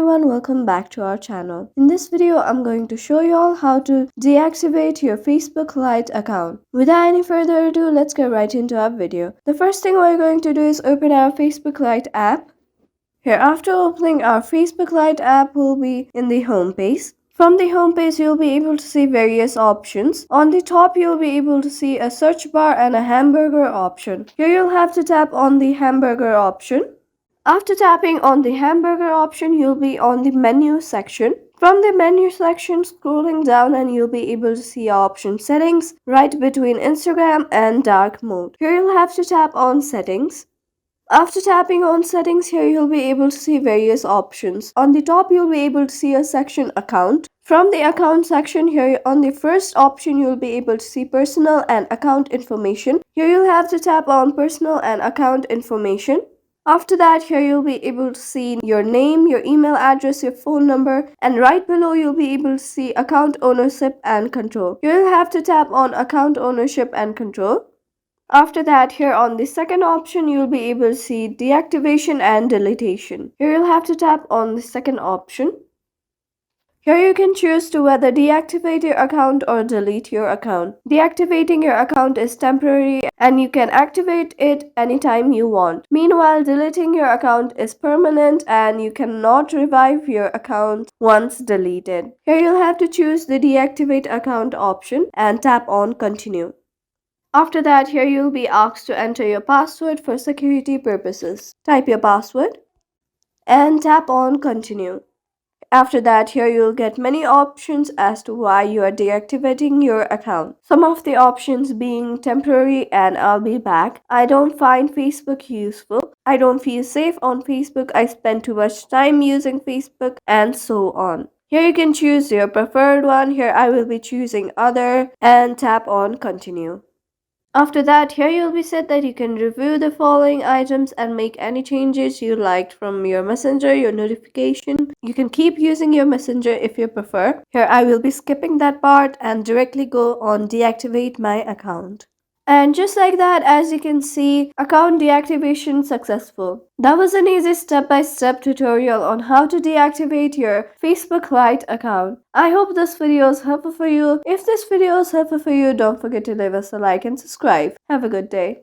everyone, welcome back to our channel. In this video, I'm going to show you all how to deactivate your Facebook Lite account. Without any further ado, let's get right into our video. The first thing we're going to do is open our Facebook Lite app. Here, after opening our Facebook Lite app, will be in the home page. From the home page, you'll be able to see various options. On the top, you'll be able to see a search bar and a hamburger option. Here, you'll have to tap on the hamburger option. After tapping on the hamburger option, you'll be on the menu section. From the menu section, scrolling down and you'll be able to see option settings right between Instagram and dark mode. Here you'll have to tap on settings. After tapping on settings, here you'll be able to see various options. On the top, you'll be able to see a section account. From the account section, here on the first option, you'll be able to see personal and account information. Here you'll have to tap on personal and account information. After that, here you'll be able to see your name, your email address, your phone number, and right below you'll be able to see account ownership and control. You'll have to tap on account ownership and control. After that, here on the second option, you'll be able to see deactivation and deletion. Here you'll have to tap on the second option. Here you can choose to whether deactivate your account or delete your account. Deactivating your account is temporary and you can activate it anytime you want. Meanwhile, deleting your account is permanent and you cannot revive your account once deleted. Here you'll have to choose the deactivate account option and tap on continue. After that, here you'll be asked to enter your password for security purposes. Type your password and tap on continue. After that, here you'll get many options as to why you are deactivating your account. Some of the options being temporary and I'll be back. I don't find Facebook useful. I don't feel safe on Facebook. I spend too much time using Facebook and so on. Here you can choose your preferred one. Here I will be choosing other and tap on continue. After that, here you'll be said that you can review the following items and make any changes you liked from your messenger, your notification. You can keep using your messenger if you prefer. Here I will be skipping that part and directly go on deactivate my account. And just like that, as you can see, account deactivation successful. That was an easy step-by-step tutorial on how to deactivate your Facebook Lite account. I hope this video is helpful for you. If this video is helpful for you, don't forget to leave us a like and subscribe. Have a good day.